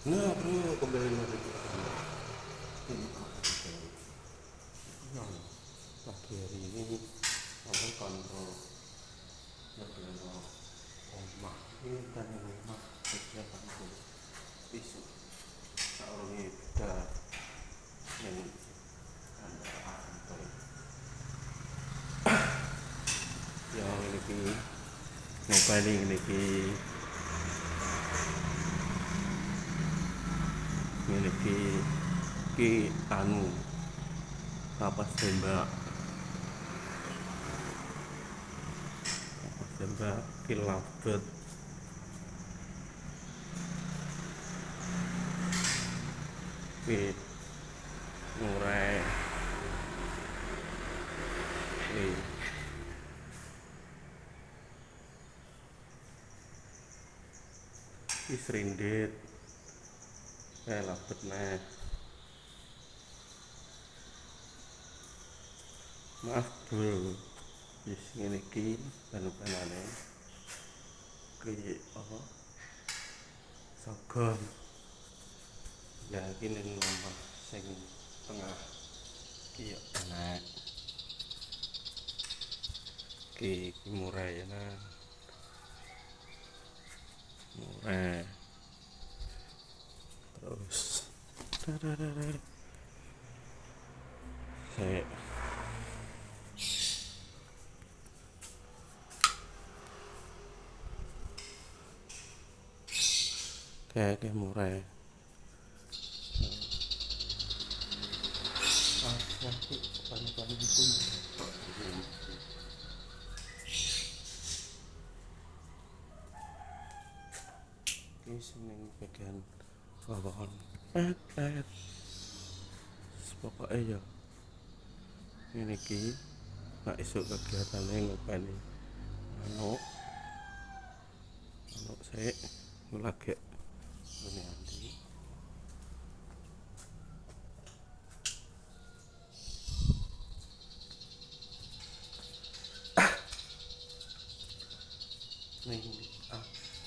Nah, bro, kembali lagi ke ya, pagi hari ini aku kontrol ngedono omah ini kan omah kegiatanku isu saurunge udah yang kendaraan tuh yang ini ngopeni niki miliki ki anu apa sih mbak kilabet ki murai ki serindit labet nah maaf bro wis ngene iki ban-banane ki apa sogon ya iki ning omah sing tengah ki enak ki murai ya murai terus saya kayak murai nanti paling itu ini seneng bagian bawaan pet pokoknya ya ini ki nak isuk kegiatannya ngopeni manuk saya lagi ini nanti ning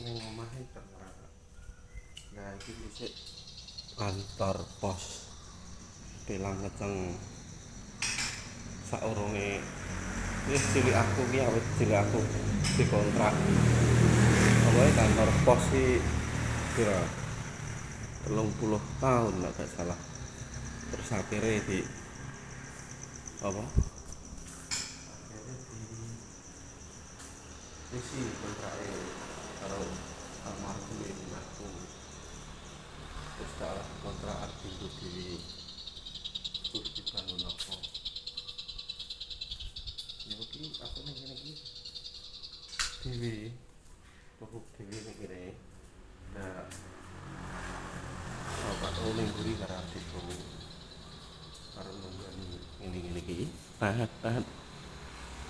ning omahe terang nah iki dhisik kantor pos bilang ngeceng saurunge wis cilik aku ki awet cilik aku dikontrak apa kantor pos iki kira 30 tahun nek gak salah terus akhirnya di apa akhirnya di isi kontraknya karo almarhum ibuku terus tak kontrak artiku di terus dibangun apa ya ki aku ning kene iki dewe pokok dewe ning kene nah Pak Oling guri karo adikku karo nunggani ngene iki tahat tahat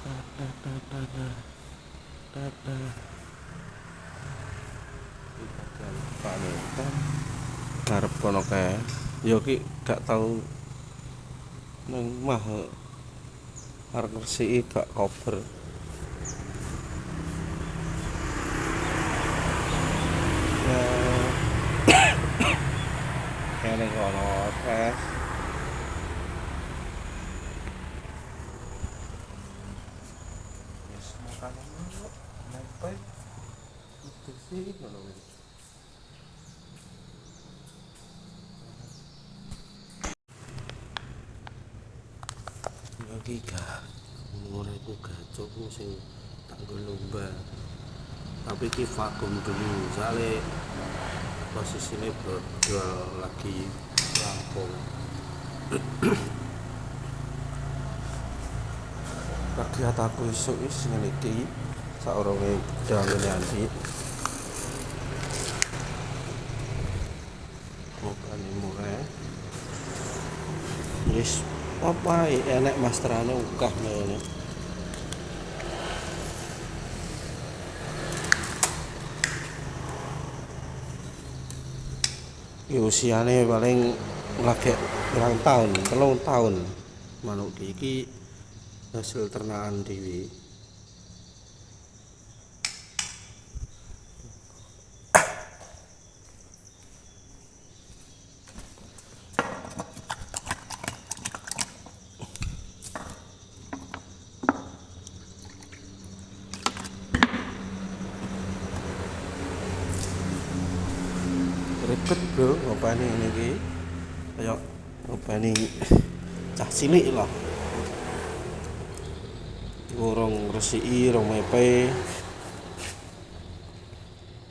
tahat tahat tahat tahat kita kan panetan ngarep kono kae ya ki gak tau nang mah arep ngresiki gak kober kene kono tes wis makan sampai itu sih ngono lagi gak mulai ku gacok sing tak lomba tapi ki vakum dulu soalnya posisinya berdua lagi rampung kegiatanku isuk is ngene iki saurunge budal nyanyi bukan murah wis apa enek masterane ukah ngene usiane paling lagi pirang tahun 3 tahun manuk iki hasil ternakan dhewe ribet bro ngopeni ini iki kayak ngopeni cah cilik lah urung resiki rong mepe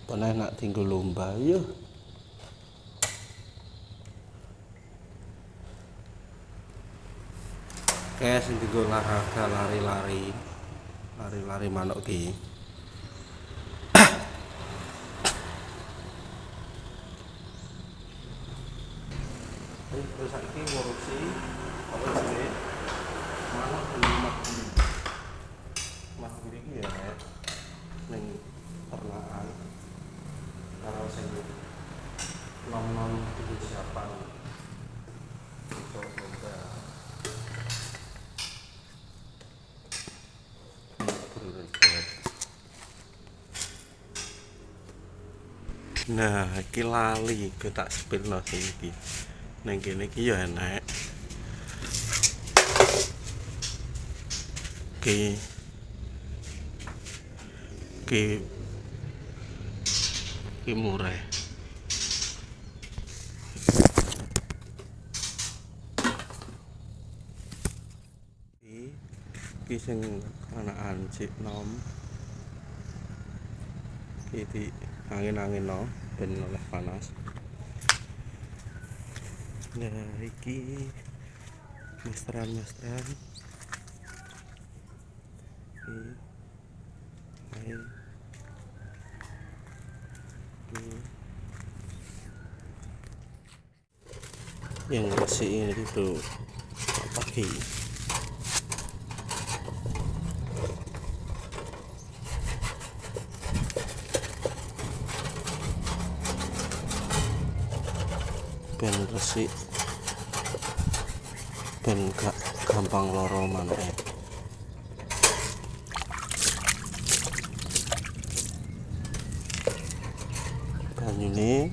peneh nak tinggal lomba ya kayak sing tinggal olahraga lari-lari manuk ki terus saiki ngurusi apa sih manuk mak iki ya ning ternakan karo sing nom-nom persiapan untuk lomba nah iki lali ke tak sepirno sing iki ning kene iki ya enek ki murah iki sing anakan cik nom iki angin-angin no ben oleh panas nah iki masteran iki ayo yang bersih ini itu pagi ben resik ben gak gampang loro manuke banyune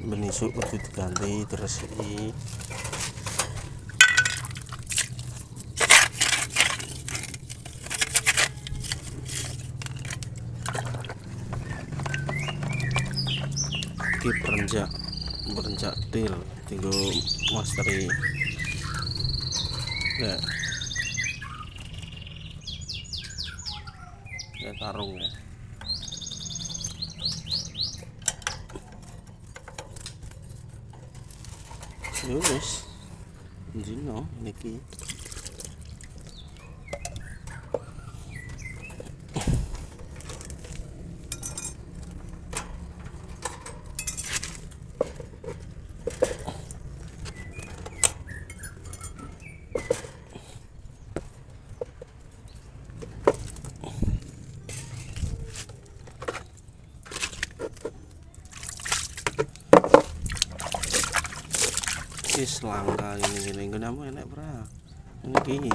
benisuk kudu diganti diresiki iki berenjak til tinggal masteri ya tarung ya wis jino niki wis langka ini kenapa enak pra ini gini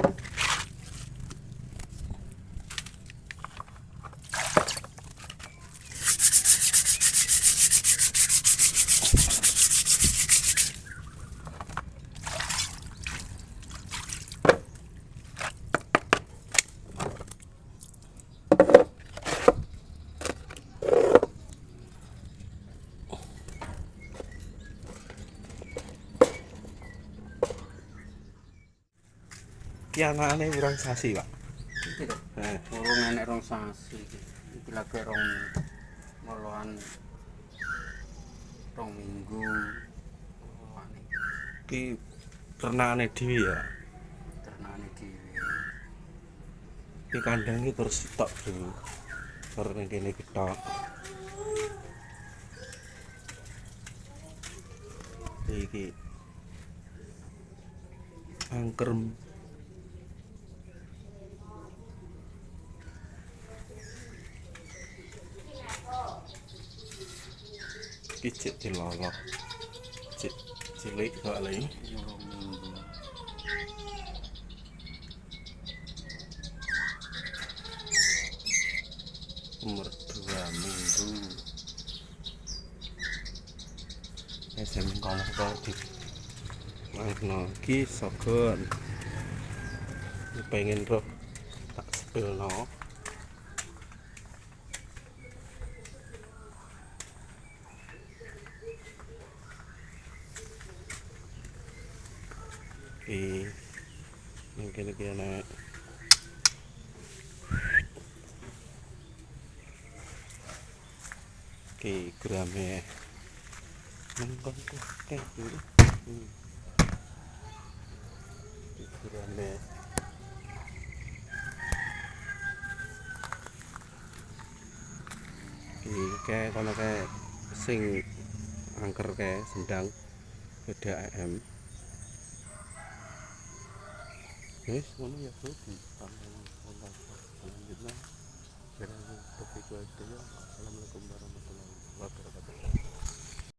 ki anakane urang sasi Pak iki lho urung enek rong sasi iki lagi rong moloan rong minggu ki ternakane dhewe ya ternakane dhewe ki kandang iki terus tok bro karo ning kene ketok iki angkrem iki cek diloloh cek cilik kok lagi rong minggu umur 2 minggu saya mengkolah kok di mana ki sogon pengen roh tak sepil no yang kene ki ana ki grame nang kon akeh iki grame iki kae kono kae sing angker kae sendang beda AM wis ngono ya bro di selanjutnya. Assalamualaikum warahmatullahi wabarakatuh.